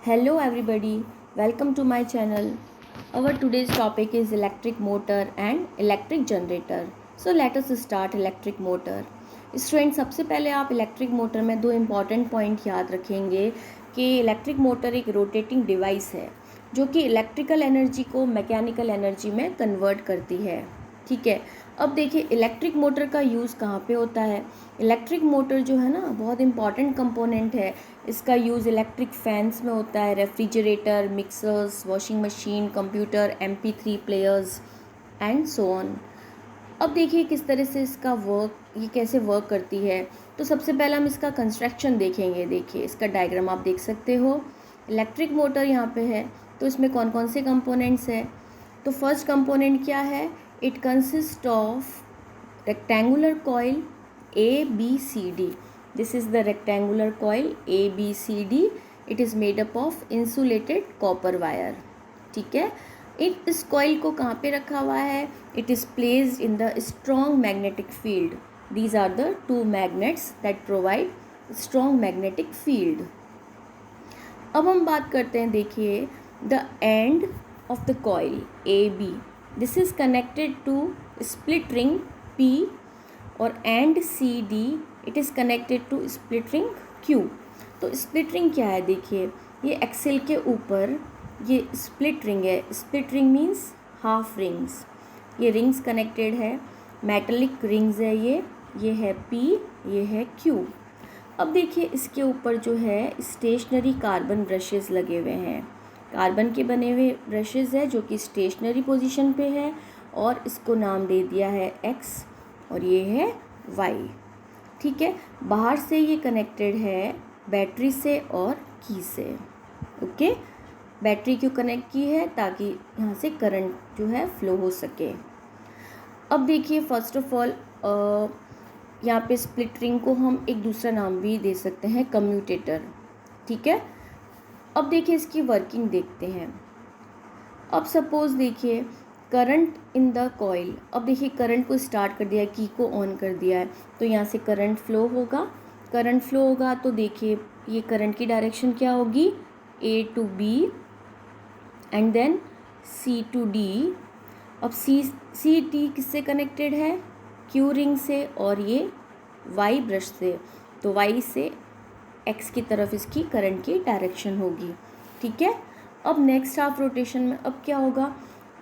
Hello everybody, welcome to my channel. Our today's topic is electric motor and electric generator. So let us start electric motor. Student सबसे पहले आप electric motor में दो important point याद रखेंगे कि electric motor एक rotating device है जो कि इलेक्ट्रिकल एनर्जी को मैकेनिकल एनर्जी में कन्वर्ट करती है। ठीक है, अब देखिए इलेक्ट्रिक मोटर का यूज़ कहाँ पे होता है। इलेक्ट्रिक मोटर जो है ना बहुत इम्पॉर्टेंट कंपोनेंट है। इसका यूज़ इलेक्ट्रिक फैंस में होता है, refrigerator, mixers, washing machine, computer, MP3 players and so on. अब देखिए किस तरह से इसका ये कैसे वर्क करती है। तो सबसे पहले हम इसका कंस्ट्रक्शन देखेंगे। देखिए इसका डायग्राम आप देख सकते हो। इलेक्ट्रिक मोटर यहाँ पे है, तो इसमें कौन कौन से कंपोनेंट्स है। तो फर्स्ट कंपोनेंट क्या है, it consist of rectangular coil ABCD. This is the rectangular coil ABCD. It is made up of insulated copper wire. ठीक है, इस कॉइल को कहाँ पे रखा हुआ है। It is placed in the strong magnetic field. These are the two magnets that provide strong magnetic field. अब हम बात करते हैं, देखिए the end of the coil AB. This is connected to split ring P और end CD it is connected to split ring Q. तो split ring क्या है, देखिए ये एक्सेल के ऊपर ये स्प्लिट रिंग है. Split ring means half rings. ये रिंग्स कनेक्टेड है, मेटलिक रिंग्स है ये है P, ये है Q. अब देखिए इसके ऊपर जो है स्टेशनरी कार्बन ब्रशेस लगे हुए हैं. कार्बन के बने हुए ब्रशेस है जो कि स्टेशनरी पोजीशन पे है और इसको नाम दे दिया है X और ये है Y. ठीक है, बाहर से ये कनेक्टेड है बैटरी से और की से. ओके, बैटरी क्यों कनेक्ट की है, ताकि यहाँ से करंट जो है फ्लो हो सके. अब देखिए फर्स्ट ऑफ ऑल यहाँ पे स्प्लिट रिंग को हम एक दूसरा नाम भी दे सकते हैं, कम्यूटेटर. ठीक है, अब देखिए इसकी वर्किंग देखते हैं. अब सपोज देखिए करंट इन द कॉइल. अब देखिए करंट को स्टार्ट कर दिया है, की को ऑन कर दिया है, तो यहाँ से करंट फ्लो होगा. करंट फ्लो होगा तो देखिए ये करंट की डायरेक्शन क्या होगी, A to B and then C to D. अब C D किससे कनेक्टेड है, Q रिंग से और ये Y ब्रश से. तो Y से X की तरफ इसकी करंट की डायरेक्शन होगी. ठीक है, अब नेक्स्ट हाफ रोटेशन में अब क्या होगा,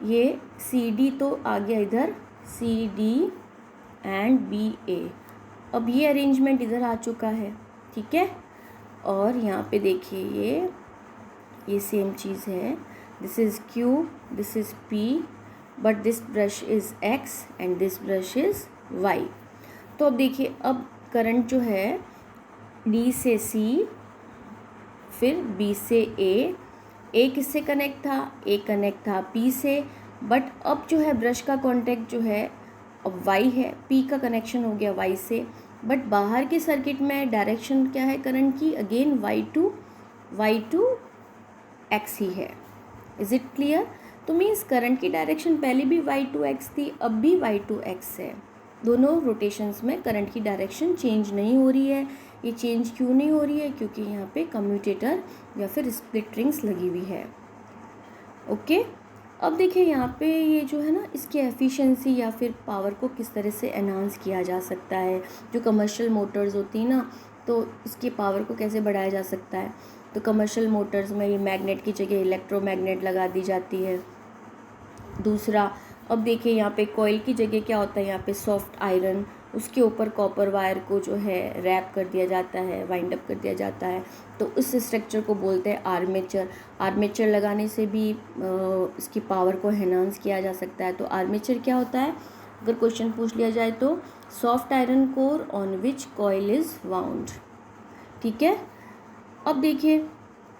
ये CD तो आ गया इधर, CD एंड BA. अब ये अरेंजमेंट इधर आ चुका है. ठीक है, और यहाँ पे देखिए ये सेम चीज़ है. This is Q, this is P, but this brush is X and this brush is Y. तो अब देखिए अब करंट जो है D से C, फिर B से A किससे कनेक्ट था, A कनेक्ट था P से, बट अब जो है ब्रश का कॉन्टेक्ट जो है अब Y है, P का कनेक्शन हो गया Y से, बट बाहर के सर्किट में डायरेक्शन क्या है करंट की, अगेन Y टू X ही है. Is it clear. तो मीन्स करंट की डायरेक्शन पहले भी Y टू X थी, अब भी Y टू X है. दोनों रोटेशंस में करंट की डायरेक्शन चेंज नहीं हो रही है. ये चेंज क्यों नहीं हो रही है, क्योंकि यहाँ पे कम्यूटेटर या फिर स्प्लिट रिंग्स लगी हुई है. ओके, अब देखिए यहाँ पे ये जो है ना इसकी एफिशिएंसी या फिर पावर को किस तरह से एनहांस किया जा सकता है. जो कमर्शियल मोटर्स होती हैं ना, तो इसकी पावर को कैसे बढ़ाया जा सकता है. तो कमर्शियल मोटर्स में ये मैग्नेट की जगह इलेक्ट्रोमैग्नेट लगा दी जाती है. दूसरा, अब देखिए यहाँ पे कॉइल की जगह क्या होता है, यहाँ पे सॉफ्ट आयरन, उसके ऊपर कॉपर वायर को जो है रैप कर दिया जाता है, वाइंड अप कर दिया जाता है. तो उस स्ट्रक्चर को बोलते हैं आर्मेचर. आर्मेचर लगाने से भी इसकी पावर को एनहांस किया जा सकता है. तो आर्मेचर क्या होता है, अगर क्वेश्चन पूछ लिया जाए तो soft iron core on which coil is wound. ठीक है, अब देखिए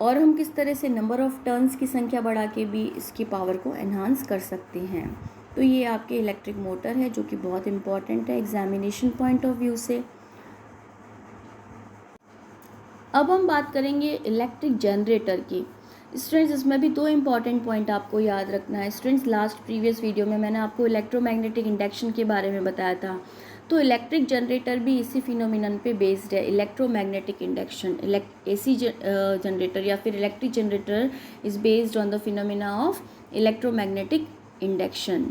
और हम किस तरह से नंबर ऑफ टर्न्स की संख्या बढ़ा के भी इसकी पावर को एनहांस कर सकते हैं. तो ये आपके इलेक्ट्रिक मोटर है जो कि बहुत इंपॉर्टेंट है एग्जामिनेशन पॉइंट ऑफ व्यू से. अब हम बात करेंगे इलेक्ट्रिक जनरेटर की. स्टूडेंट्स इसमें भी दो इंपॉर्टेंट पॉइंट आपको याद रखना है. स्टूडेंट्स लास्ट प्रीवियस वीडियो में मैंने आपको इलेक्ट्रोमैग्नेटिक इंडक्शन के बारे में बताया था. तो इलेक्ट्रिक जनरेटर भी इसी फिनोमिनन पे बेस्ड है, इलेक्ट्रोमैग्नेटिक इंडक्शन। एसी जनरेटर या फिर electric generator is based on the phenomena of electromagnetic induction.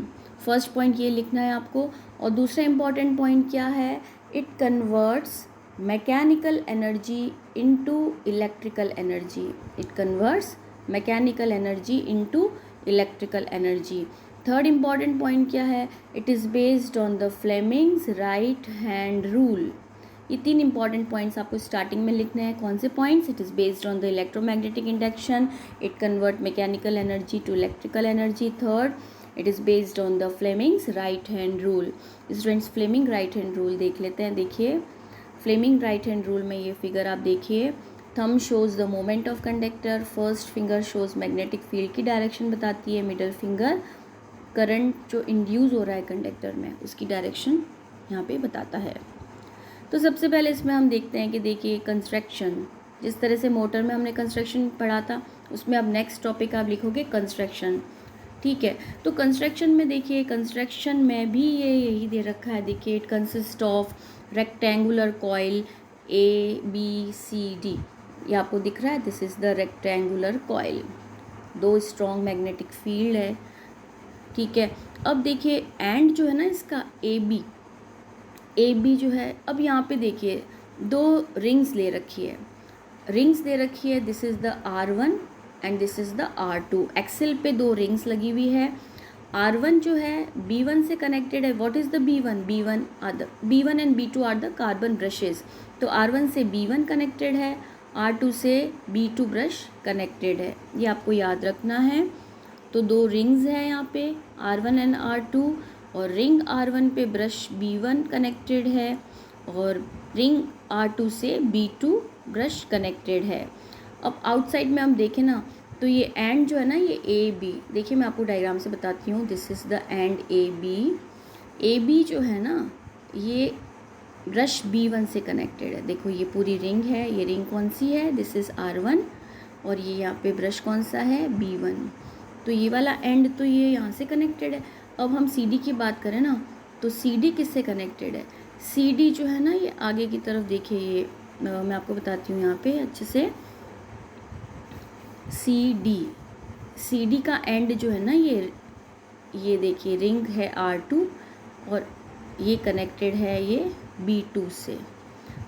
First point ये लिखना है आपको। और दूसरा इंपॉर्टेंट पॉइंट क्या है, it converts mechanical energy into electrical energy. It converts mechanical energy into electrical energy. Third important point क्या है, it is based on the Fleming's right hand rule. ये 3 इंपॉर्टेंट पॉइंट्स आपको स्टार्टिंग में लिखने हैं। कौन से points, it is based on the electromagnetic induction, it convert mechanical energy to electrical energy. Third, it is based on the Fleming's right hand rule. Students Fleming right hand rule देख लेते हैं। देखिए Fleming right hand rule में ये figure आप देखिए, thumb shows the moment of conductor, first finger shows magnetic field की direction बताती है, मिडल फिंगर करंट जो इंड्यूस हो रहा है कंडक्टर में उसकी डायरेक्शन यहाँ पे बताता है। तो सबसे पहले इसमें हम देखते हैं कि देखिए कंस्ट्रक्शन, जिस तरह से मोटर में हमने कंस्ट्रक्शन पढ़ा था उसमें अब नेक्स्ट टॉपिक आप लिखोगे कंस्ट्रक्शन, ठीक है। तो कंस्ट्रक्शन में देखिए, कंस्ट्रक्शन में भी ये यही दे रखा है। देखिए it consist of rectangular coil A B C D, ये आपको दिख रहा है, this is the rectangular coil. 2 strong magnetic field है, ठीक है। अब देखिए एंड जो है ना इसका ए बी जो है, अब यहाँ पे देखिए 2 रिंग्स ले रखी है, this is the R1 and this is the R2। Axle पे 2 रिंग्स लगी हुई है। R1 जो है B1 से कनेक्टेड है। What is the B1 B1 and B2 are the carbon brushes. तो R1 से B1 कनेक्टेड है, R2 से B2 ब्रश कनेक्टेड है, ये आपको याद रखना है। तो 2 रिंग्स हैं यहाँ पे R1 एंड R2, और रिंग R1 पे ब्रश B1 कनेक्टेड है और रिंग R2 से B2 ब्रश कनेक्टेड है। अब आउटसाइड में हम देखें ना तो ये एंड जो है ना ये ए बी, देखिए मैं आपको डायग्राम से बताती हूँ, this is the end A B जो है ना ये ब्रश B1 से कनेक्टेड है। देखो ये पूरी रिंग है, ये रिंग कौन सी है, दिस इज़ R1, और ये यहाँ पे ब्रश कौन सा है B1। तो ये वाला एंड तो ये यहाँ से कनेक्टेड है। अब हम CD की बात करें ना तो CD किससे कनेक्टेड है, CD जो है ना ये आगे की तरफ देखिए, ये मैं आपको बताती हूँ यहाँ पे अच्छे से। CD का एंड जो है ना ये देखिए रिंग है R2 और ये कनेक्टेड है ये B2 से,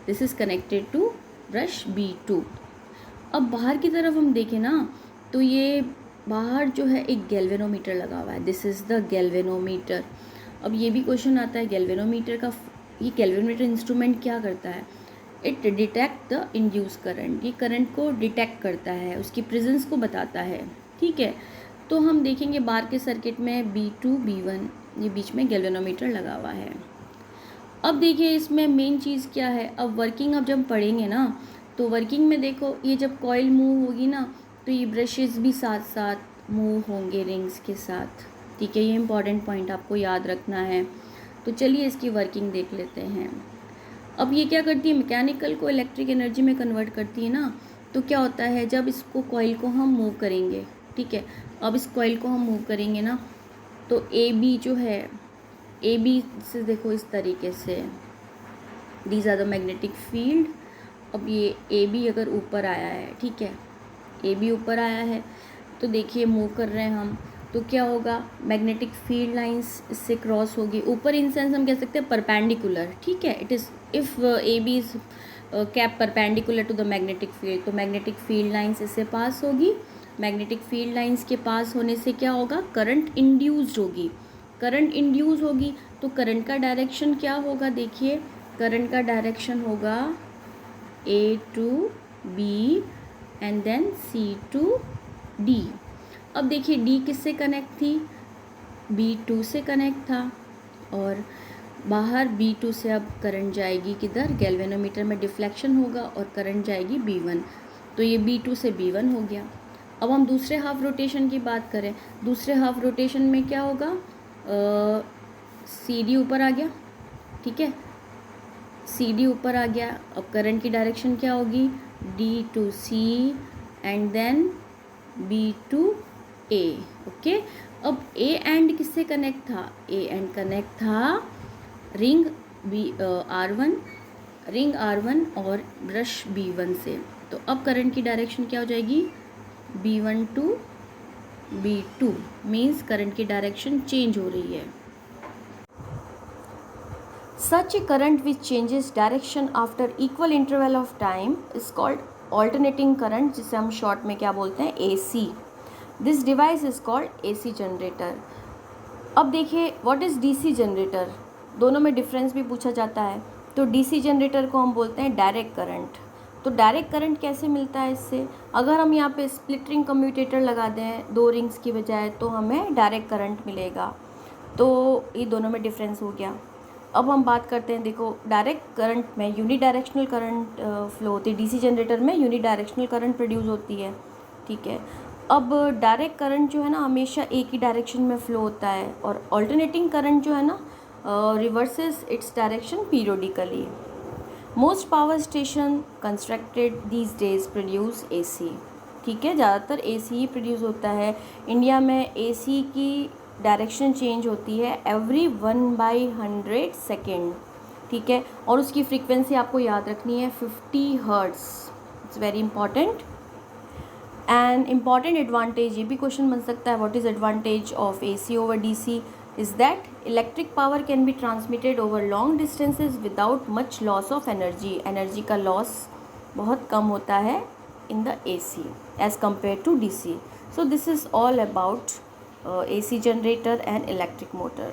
this is connected to brush B2। अब बाहर की तरफ हम देखें ना तो ये बाहर जो है एक गैल्वेनोमीटर लगा हुआ है, दिस इज़ द गैल्वेनोमीटर। अब ये भी क्वेश्चन आता है गैल्वेनोमीटर का, ये गैल्वेनोमीटर इंस्ट्रूमेंट क्या करता है, it detect the induce current, ये करंट को डिटेक्ट करता है, उसकी प्रेजेंस को बताता है, ठीक है। तो हम देखेंगे बाहर के सर्किट में B2 B1 ये बीच में गैल्वेनोमीटर लगा हुआ है। अब देखिए इसमें मेन चीज़ क्या है, अब वर्किंग अब जब पढ़ेंगे ना तो वर्किंग में देखो ये जब कॉइल मूव होगी ना तो ये ब्रशेस भी साथ साथ मूव होंगे रिंग्स के साथ, ठीक है। ये इंपॉर्टेंट पॉइंट आपको याद रखना है। तो चलिए इसकी वर्किंग देख लेते हैं। अब ये क्या करती है, मैकेनिकल को इलेक्ट्रिक एनर्जी में कन्वर्ट करती है ना। तो क्या होता है जब इसको कॉइल को हम मूव करेंगे, ठीक है, अब इस कॉइल को हम मूव करेंगे ना तो ए बी जो है, ए बी से देखो इस तरीके से, these are the magnetic field. अब ये ए बी अगर ऊपर आया है, ठीक है, ए बी ऊपर आया है तो देखिए मूव कर रहे हैं हम, तो क्या होगा, मैग्नेटिक फील्ड लाइंस इससे क्रॉस होगी ऊपर, इन सेंस हम कह सकते हैं परपेंडिकुलर, ठीक है। It is if A B is cap perpendicular to the magnetic field, तो मैग्नेटिक फील्ड लाइंस इससे पास होगी। मैग्नेटिक फील्ड लाइंस के पास होने से क्या होगा, करंट इंड्यूस्ड होगी, करंट इंड्यूस होगी तो करंट का डायरेक्शन क्या होगा, देखिए करंट का डायरेक्शन होगा A to B and then C to D। अब देखिए D किससे कनेक्ट थी, B2 से कनेक्ट था, और बाहर B2 से अब करंट जाएगी किधर, गैल्वेनोमीटर में डिफ्लेक्शन होगा और करंट जाएगी B1, तो ये B2 से B1 हो गया। अब हम दूसरे हाफ रोटेशन की बात करें, दूसरे हाफ रोटेशन में क्या होगा, CD ऊपर आ गया, ठीक है, CD ऊपर आ गया। अब करंट की डायरेक्शन क्या होगी, D to C and then B to A, okay. अब A एंड किससे कनेक्ट था, A एंड कनेक्ट था रिंग R1, रिंग R1 और ब्रश B1 से। तो अब करंट की डायरेक्शन क्या हो जाएगी, B1 to B2, means current की डायरेक्शन चेंज हो रही है। Such a current which changes direction after equal interval of time is called alternating current, जिसे हम शॉर्ट में क्या बोलते हैं, AC. This device is called AC generator. अब देखिए व्हाट इज़ DC जनरेटर, दोनों में डिफरेंस भी पूछा जाता है। तो DC जनरेटर को हम बोलते हैं डायरेक्ट करंट। तो डायरेक्ट करंट कैसे मिलता है इससे, अगर हम यहाँ पे स्प्लिट रिंग कम्यूटेटर लगा दें 2 रिंग्स की बजाय तो हमें डायरेक्ट करंट मिलेगा। तो ये दोनों में डिफरेंस हो गया। अब हम बात करते हैं, देखो डायरेक्ट करंट में यूनी डायरेक्शनल करंट फ्लो होती है, डीसी जनरेटर में यूनी डायरेक्शनल करंट प्रोड्यूस होती है, ठीक है। अब डायरेक्ट करंट जो है ना हमेशा एक ही डायरेक्शन में फ्लो होता है, और ऑल्टरनेटिंग करंट जो है ना reverses its direction periodically. Most power station constructed these days produce AC, ठीक है, ज़्यादातर एसी ही प्रोड्यूस होता है। इंडिया में एसी की डायरेक्शन चेंज होती है एवरी 1/100 सेकेंड, ठीक है, और उसकी फ्रीक्वेंसी आपको याद रखनी है 50 hertz. It's very important. And important advantage, ये भी क्वेश्चन बन सकता है, what is advantage of AC over DC, is that electric power can be transmitted over long distances without much loss of energy. Energy का loss बहुत कम होता है in the AC as compare to DC. So this is all about AC generator and electric motor.